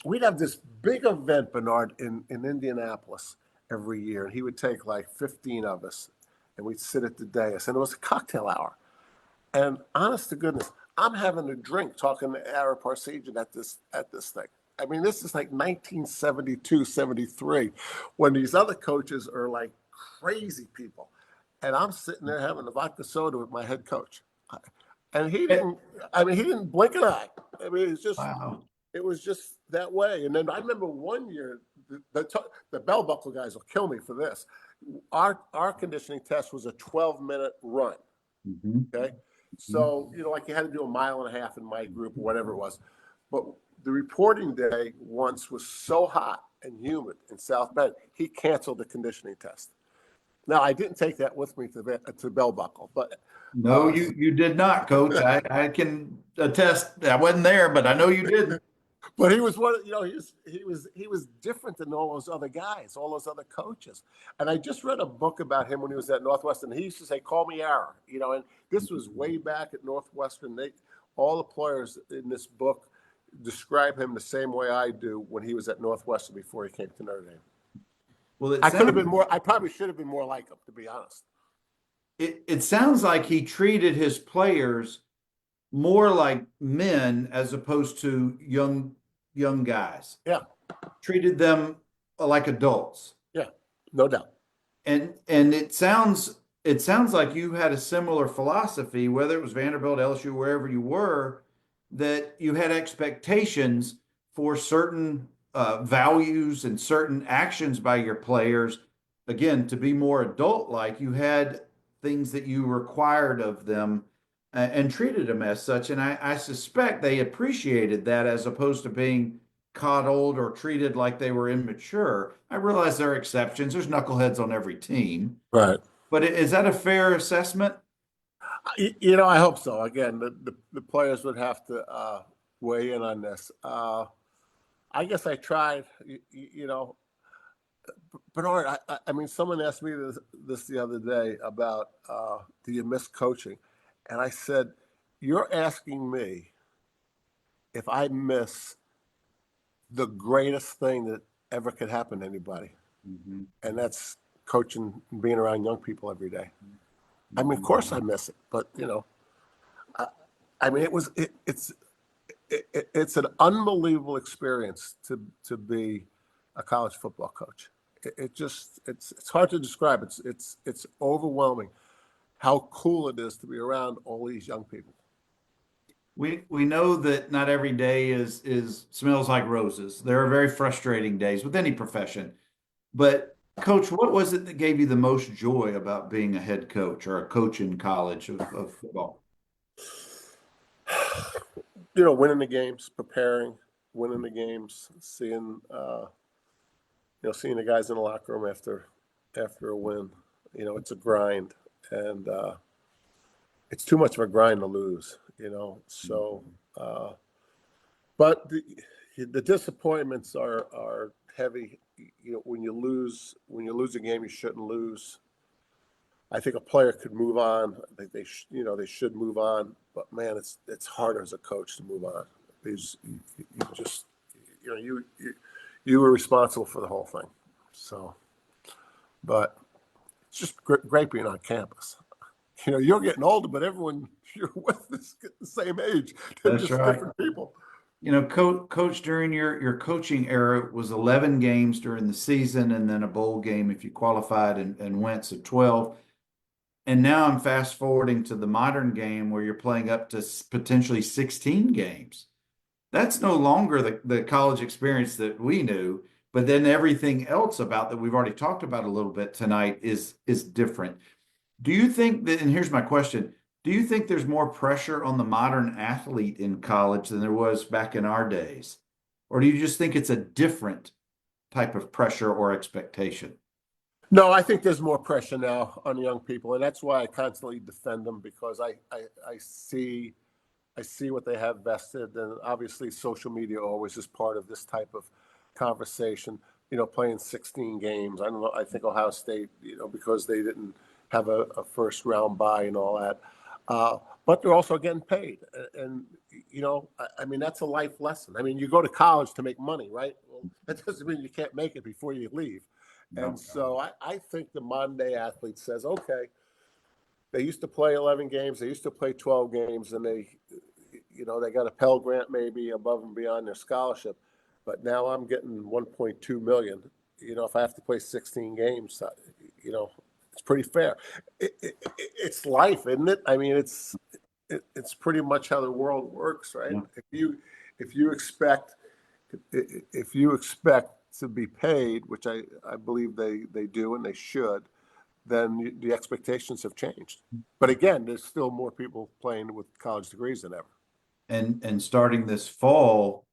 Speaker 2: We'd have this big event, Bernard, in Indianapolis every year, and he would take like 15 of us, and we'd sit at the dais, and it was a cocktail hour. And honest to goodness, I'm having a drink talking to Ara Parsegian at this thing. I mean, this is like 1972, 73, when these other coaches are like crazy people. And I'm sitting there having a vodka soda with my head coach. And he didn't blink an eye. I mean,
Speaker 1: Wow.
Speaker 2: it was just that way. And then I remember one year, the bell buckle guys will kill me for this. Our conditioning test was a 12-minute run.
Speaker 1: Mm-hmm.
Speaker 2: Okay. So, like you had to do a mile and a half in my group or whatever it was. But the reporting day once was so hot and humid in South Bend, he canceled the conditioning test. Now, I didn't take that with me to Bell Buckle, but
Speaker 1: No, you did not, Coach. I can attest. I wasn't there, but I know you didn't.
Speaker 2: but he was one. He was different than all those other guys, all those other coaches. And I just read a book about him when he was at Northwestern. He used to say, "Call me Ara," and this was way back at Northwestern. All the players in this book describe him the same way I do when he was at Northwestern before he came to Notre Dame.
Speaker 1: Well,
Speaker 2: I could have been more. I probably should have been more like him, to be honest.
Speaker 1: it sounds like he treated his players more like men as opposed to young guys.
Speaker 2: Yeah,
Speaker 1: Treated them like adults.
Speaker 2: yeah, no doubt.
Speaker 1: And it sounds like you had a similar philosophy, whether it was Vanderbilt, LSU, wherever you were, that you had expectations for certain values and certain actions by your players. Again, to be more adult-like, you had things that you required of them and treated them as such. And I suspect they appreciated that as opposed to being coddled or treated like they were immature. I realize there are exceptions. There's knuckleheads on every team.
Speaker 2: Right.
Speaker 1: But is that a fair assessment?
Speaker 2: I hope so. Again, the players would have to weigh in on this. I guess I tried. Bernard. I mean, someone asked me this the other day about do you miss coaching, and I said, "You're asking me if I miss the greatest thing that ever could happen to anybody, and that's coaching and being around young people every day." I mean, of course I miss it, but I mean, it's an unbelievable experience to be a college football coach. It's hard to describe. It's overwhelming how cool it is to be around all these young people.
Speaker 1: We know that not every day is smells like roses. There are very frustrating days with any profession. But Coach, what was it that gave you the most joy about being a head coach or a coach in college of football?
Speaker 2: Winning the games, preparing, winning the games, seeing seeing the guys in the locker room after a win. It's a grind, and it's too much of a grind to lose. So, but the disappointments are heavy. When you lose a game you shouldn't lose. I think a player could move on. I think they should move on. But man, it's harder as a coach to move on because you just you were responsible for the whole thing. So, but it's just great being on campus. you're getting older, but everyone you're with is the same age. They're
Speaker 1: That's
Speaker 2: just
Speaker 1: right.
Speaker 2: different people.
Speaker 1: Coach, during your coaching era, it was 11 games during the season and then a bowl game if you qualified and went, so 12. And now I'm fast forwarding to the modern game where you're playing up to potentially 16 games. That's no longer the college experience that we knew, but then everything else about that we've already talked about a little bit tonight is different. Do you think that, and here's my question, do you think there's more pressure on the modern athlete in college than there was back in our days? Or do you just think it's a different type of pressure or expectation?
Speaker 2: No, I think there's more pressure now on young people, and that's why I constantly defend them, because I see what they have vested, and obviously social media always is part of this type of conversation. Playing 16 games. I don't know. I think Ohio State, because they didn't have a first round bye and all that, but they're also getting paid, and I mean that's a life lesson. I mean, you go to college to make money, right? Well, that doesn't mean you can't make it before you leave.
Speaker 1: No.
Speaker 2: And so I think the modern day athlete says, okay, they used to play 11 games, they used to play 12 games, and they got a Pell Grant maybe above and beyond their scholarship. But now I'm getting 1.2 million. If I have to play 16 games, it's pretty fair. It's life, isn't it? I mean, it's pretty much how the world works, right?
Speaker 1: Yeah.
Speaker 2: If you expect to be paid, which I believe they do and they should, then the expectations have changed. But again, there's still more people playing with college degrees than ever.
Speaker 1: And starting this fall,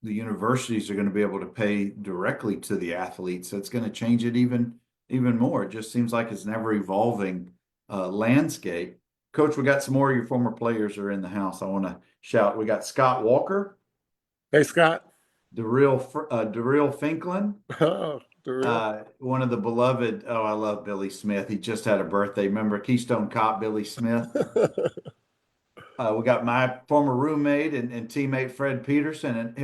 Speaker 1: the universities are going to be able to pay directly to the athletes. So it's going to change it even more. It just seems like it's an ever evolving landscape. Coach, we got some more of your former players are in the house. I want to shout. We got Scott Walker.
Speaker 2: Hey, Scott.
Speaker 1: Daryl Finklin.
Speaker 2: Oh,
Speaker 1: One of the beloved, I love Billy Smith. He just had a birthday. Remember Keystone Cop Billy Smith? We got my former roommate and teammate Fred Peterson, and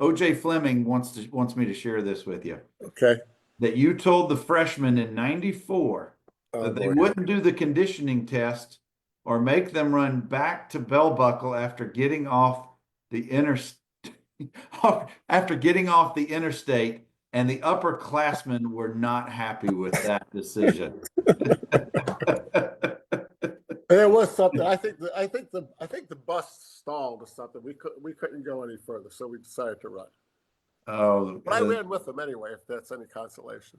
Speaker 1: OJ Fleming wants me to share this with you.
Speaker 2: Okay.
Speaker 1: That you told the freshmen in '94 that they wouldn't do the conditioning test or make them run back to bell buckle after getting off the interstate, and the upperclassmen were not happy with that decision.
Speaker 2: There was something. I think the bus stalled or something. We couldn't go any further, so we decided to run.
Speaker 1: Oh,
Speaker 2: but I ran with them anyway, if that's any consolation.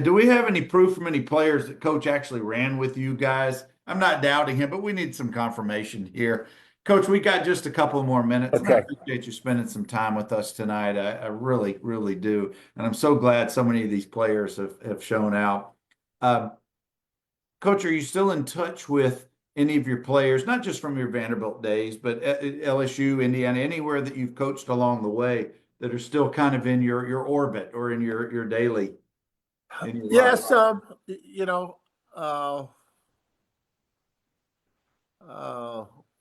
Speaker 1: Do we have any proof from any players that Coach actually ran with you guys? I'm not doubting him, but we need some confirmation here. Coach, we got just a couple more minutes.
Speaker 2: Okay.
Speaker 1: I appreciate you spending some time with us tonight. I really, really do. And I'm so glad so many of these players have shown out. Coach, are you still in touch with any of your players, not just from your Vanderbilt days, but at LSU, Indiana, anywhere that you've coached along the way that are still kind of in your orbit or in your daily?
Speaker 2: Yes,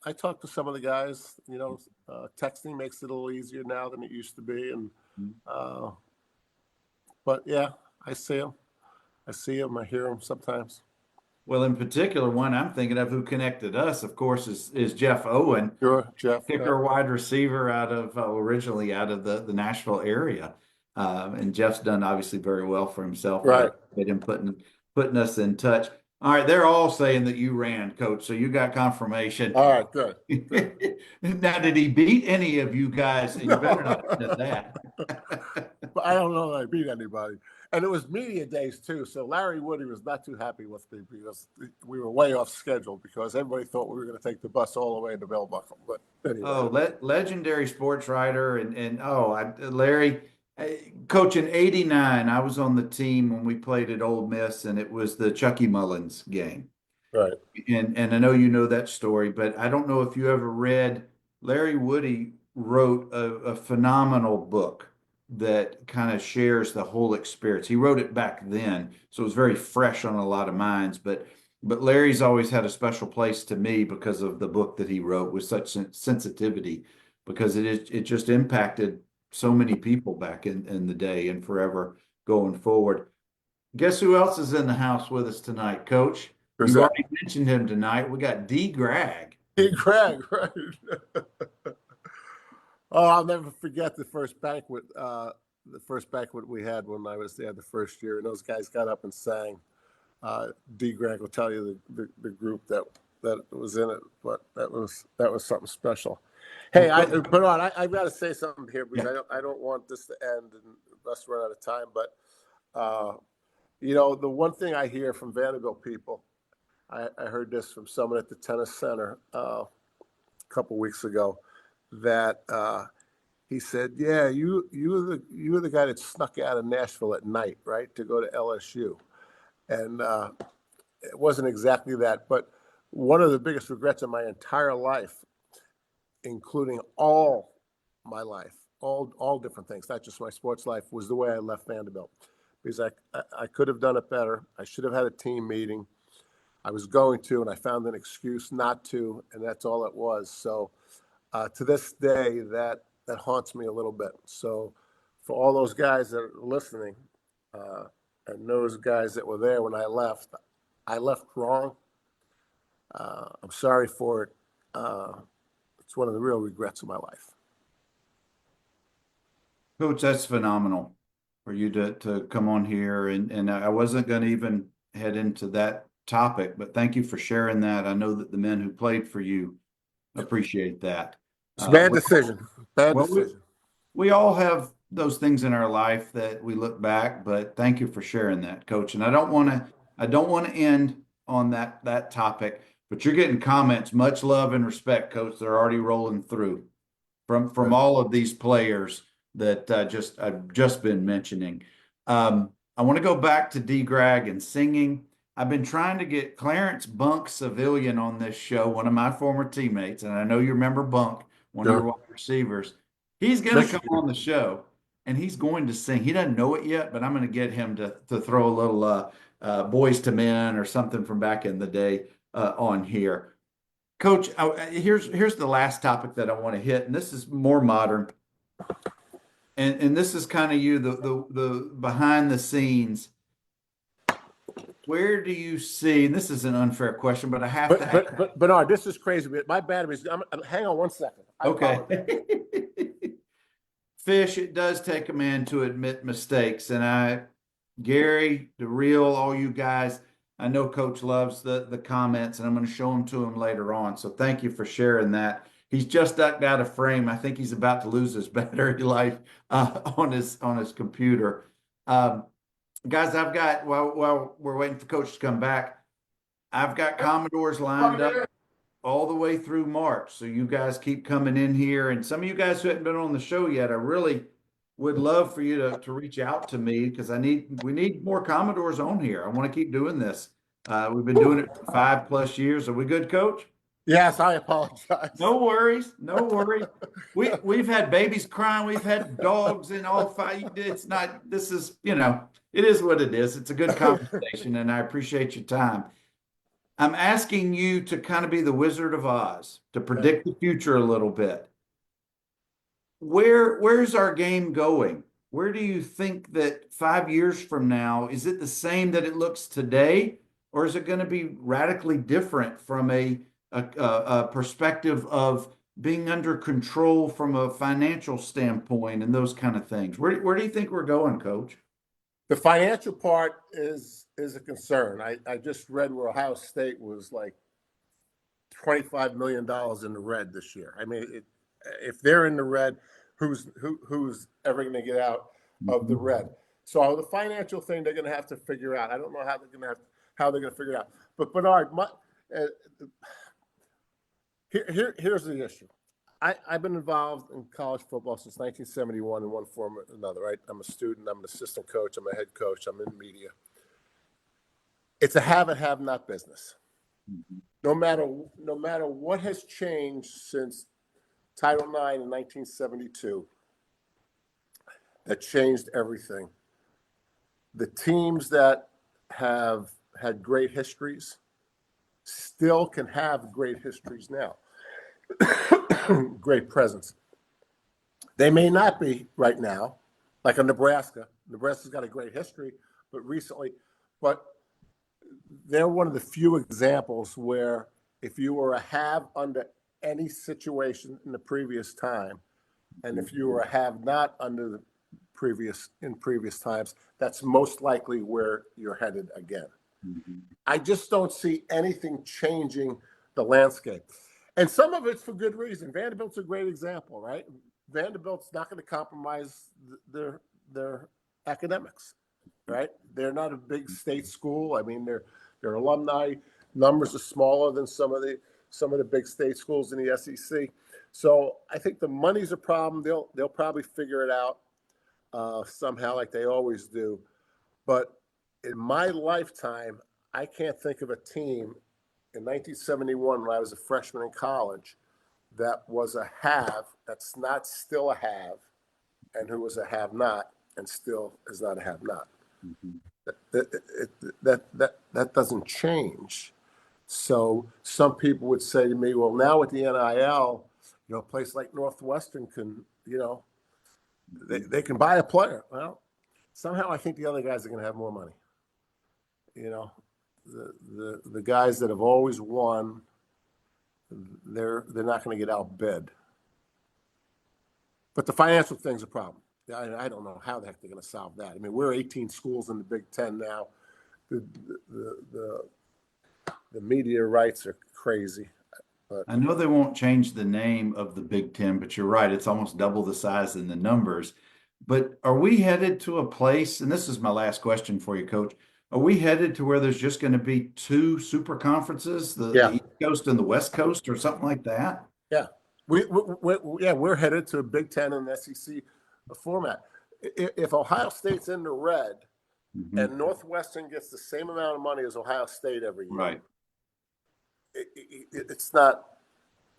Speaker 2: I talked to some of the guys. Texting makes it a little easier now than it used to be, and but yeah, I see them. I hear them sometimes.
Speaker 1: Well, in particular, one I'm thinking of who connected us, of course, is Jeff Owen.
Speaker 2: Sure, Jeff.
Speaker 1: Kicker wide receiver originally out of the Nashville area. And Jeff's done obviously very well for himself.
Speaker 2: Right.
Speaker 1: Him putting us in touch. All right, they're all saying that you ran, Coach, so you got confirmation.
Speaker 2: All right, good.
Speaker 1: Now, did he beat any of you guys? And you better not admit that.
Speaker 2: But I don't know that I beat anybody. And it was media days too, so Larry Woody was not too happy with me because we were way off schedule because everybody thought we were going to take the bus all the way to Bell Buckle. But anyway.
Speaker 1: Legendary sports writer Larry. Coach, in '89, I was on the team when we played at Ole Miss, and it was the Chucky Mullins game.
Speaker 2: Right.
Speaker 1: And I know you know that story, but I don't know if you ever read. Larry Woody wrote a phenomenal book that kind of shares the whole experience. He wrote it back then, so it was very fresh on a lot of minds. But Larry's always had a special place to me because of the book that he wrote with such sensitivity, because it just impacted so many people back in the day and forever going forward. Guess who else is in the house with us tonight, Coach?
Speaker 2: Who's
Speaker 1: You've
Speaker 2: that?
Speaker 1: already mentioned him tonight. We got D. Greg.
Speaker 2: Hey, Greg, right? Oh, I'll never forget the first banquet we had when I was there the first year, and those guys got up and sang. D. Greg will tell you the group that was in it, but that was something special. Hey,
Speaker 1: Well,
Speaker 2: Bernard, I've got to say something here because
Speaker 1: yeah.
Speaker 2: I don't want this to end and us run out of time. But the one thing I hear from Vanderbilt people, I heard this from someone at the tennis center a couple weeks ago, that he said, "Yeah, you were the guy that snuck out of Nashville at night, right, to go to LSU." And it wasn't exactly that, but one of the biggest regrets of my entire life, including all my life, all different things, not just my sports life, was the way I left Vanderbilt. Because I could have done it better. I should have had a team meeting. I was going to, and I found an excuse not to, and that's all it was. So to this day, that haunts me a little bit. So for all those guys that are listening, and those guys that were there when I left wrong. I'm sorry for it. It's one of the real regrets of my life.
Speaker 1: Coach, that's phenomenal for you to come on here. And I wasn't going to even head into that topic, but thank you for sharing that. I know that the men who played for you appreciate that.
Speaker 2: It's a bad decision. Bad
Speaker 1: Well,
Speaker 2: decision.
Speaker 1: we all have those things in our life that we look back, but thank you for sharing that, Coach. And I don't want to end on that topic, but you're getting comments, much love and respect, Coach. They're already rolling through from all of these players that I've just been mentioning. I want to go back to D. Greg and singing. I've been trying to get Clarence Bunk Civilian on this show, one of my former teammates, and I know you remember Bunk, one of your
Speaker 2: Sure.
Speaker 1: wide receivers. He's going to come
Speaker 2: Michigan.
Speaker 1: on the show and he's going to sing. He doesn't know it yet, but I'm going to get him to throw a little Boys to Men or something from back in the day on here. Coach, here's the last topic that I want to hit, and this is more modern, and this is kind of you, the behind the scenes. Where do you see? And this is an unfair question, but I have to ask.
Speaker 2: But Bernard, this is crazy. My battery's. Hang on one second. I apologize.
Speaker 1: Okay. Fish, it does take a man to admit mistakes, and Gerry, the real, all you guys. I know Coach loves the comments, and I'm going to show them to him later on. So thank you for sharing that. He's just ducked out of frame. I think he's about to lose his battery life on his computer. Guys, I've got while we're waiting for Coach to come back, I've got Commodores lined up all the way through March. So you guys keep coming in here, and some of you guys who haven't been on the show yet, I really would love for you to reach out to me because we need more Commodores on here. I want to keep doing this. We've been doing it for 5+ years. Are we good, Coach?
Speaker 2: Yes, I apologize.
Speaker 1: No worries, no worries. We've had babies crying, we've had dogs in all five. It's not. This is it is what it is. It's a good conversation, and I appreciate your time. I'm asking you to kind of be the Wizard of Oz to predict the future a little bit. Where's our game going? Where do you think that 5 years from now, is it the same that it looks today, or is it going to be radically different from a perspective of being under control from a financial standpoint and those kind of things? Where do you think we're going, Coach?
Speaker 2: The financial part is a concern. I just read where Ohio State was like $25 million in the red this year. I mean, if they're in the red, who's ever going to get out of the red? So the financial thing they're going to have to figure out. I don't know how they're going to figure it out. But Bernard, here's the issue. I've been involved in college football since 1971 in one form or another, right? I'm a student, I'm an assistant coach, I'm a head coach, I'm in media. It's a have and have not business. No matter what has changed since Title IX in 1972, that changed everything. The teams that have had great histories still can have great histories now. Great presence. They may not be right now, like a Nebraska. Nebraska's got a great history, but they're one of the few examples where if you were a have under any situation in the previous time, and if you were a have not under the previous times, that's most likely where you're headed again.
Speaker 1: Mm-hmm.
Speaker 2: I just don't see anything changing the landscape. And some of it's for good reason. Vanderbilt's a great example, right? Vanderbilt's not going to compromise their academics, right? They're not a big state school. I mean, their alumni numbers are smaller than some of the big state schools in the SEC. So I think the money's a problem. They'll probably figure it out somehow, like they always do. But in my lifetime, I can't think of a team in 1971 when I was a freshman in college that was a have that's not still a have, and who was a have not and still is not a have not.
Speaker 1: Mm-hmm.
Speaker 2: That doesn't change. So some people would say to me, well, now with the NIL, a place like Northwestern can, they can buy a player. Well, somehow I think the other guys are going to have more money. The guys that have always won, they're not going to get outbid. But the financial thing's a problem. I don't know how the heck they're going to solve that. I mean, we're 18 schools in the Big Ten now. The media rights are crazy. But
Speaker 1: I know they won't change the name of the Big Ten, but you're right. It's almost double the size in the numbers. But are we headed to a place, and this is my last question for you, Coach, are we headed to where there's just going to be two super conferences, the East Coast and the West Coast or something like that?
Speaker 2: Yeah. We're headed to a Big Ten and SEC format. If Ohio State's in the red
Speaker 1: Mm-hmm.
Speaker 2: and Northwestern gets the same amount of money as Ohio State every year,
Speaker 1: Right.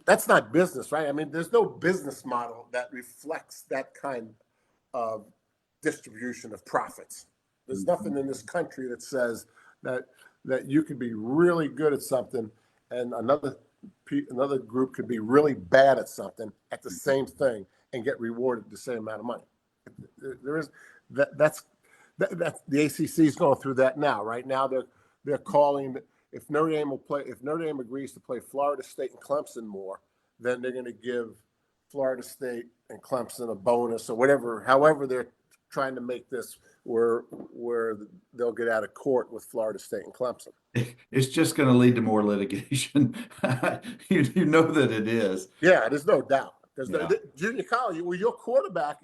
Speaker 2: That's not business, right? I mean, there's no business model that reflects that kind of distribution of profits. There's nothing in this country that says that you could be really good at something and another group could be really bad at something at the same thing and get rewarded the same amount of money. There is that's the ACC is going through that now. Right now, they're calling if Notre Dame agrees to play Florida State and Clemson more, then they're going to give Florida State and Clemson a bonus or whatever. However, they're trying to make this where they'll get out of court with Florida State and Clemson.
Speaker 1: It's just going to lead to more litigation. You know that it is.
Speaker 2: Yeah, there's no doubt.
Speaker 1: Yeah.
Speaker 2: Junior college. Well, your quarterback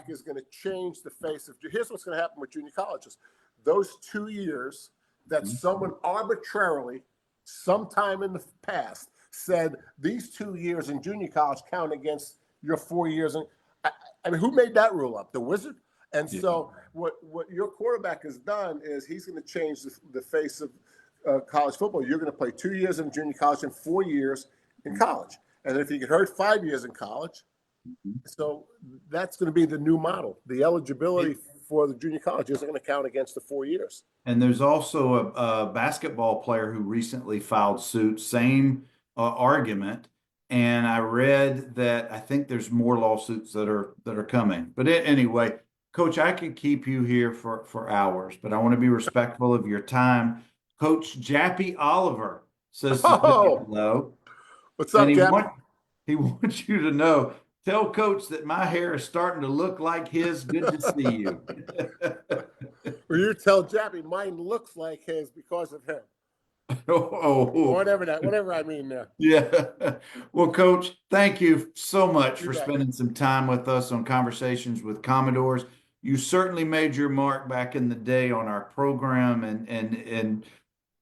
Speaker 2: is going to change the face of. Here's what's going to happen with junior colleges. Those 2 years that someone arbitrarily, sometime in the past, said these 2 years in junior college count against your 4 years. I mean, who made that rule up? The Wizard. And so what your quarterback has done is he's going to change the face of college football. You're going to play 2 years in junior college and 4 years in college. And if you get hurt, 5 years in college. So that's going to be the new model. The eligibility for the junior college isn't going to count against the 4 years.
Speaker 1: And there's also a basketball player who recently filed suit, same argument. And I read that I think there's more lawsuits that are coming. But anyway, Coach, I could keep you here for hours, but I want to be respectful of your time. Coach Jappy Oliver says hello.
Speaker 2: What's up, Jappy?
Speaker 1: He wants you to know. Tell Coach that my hair is starting to look like his. Good to see you.
Speaker 2: Well, you tell Jappy mine looks like his because of him. Whatever I mean there.
Speaker 1: Yeah. Well, Coach, thank you so much for spending some time with us on Conversations with Commodores. You certainly made your mark back in the day on our program, and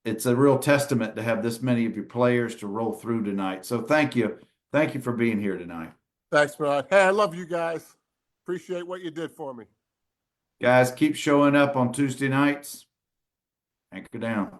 Speaker 1: it's a real testament to have this many of your players to roll through tonight. So thank you. Thank you for being here tonight.
Speaker 2: Thanks, Bernard. Hey, I love you guys. Appreciate what you did for me.
Speaker 1: Guys, keep showing up on Tuesday nights. Anchor down.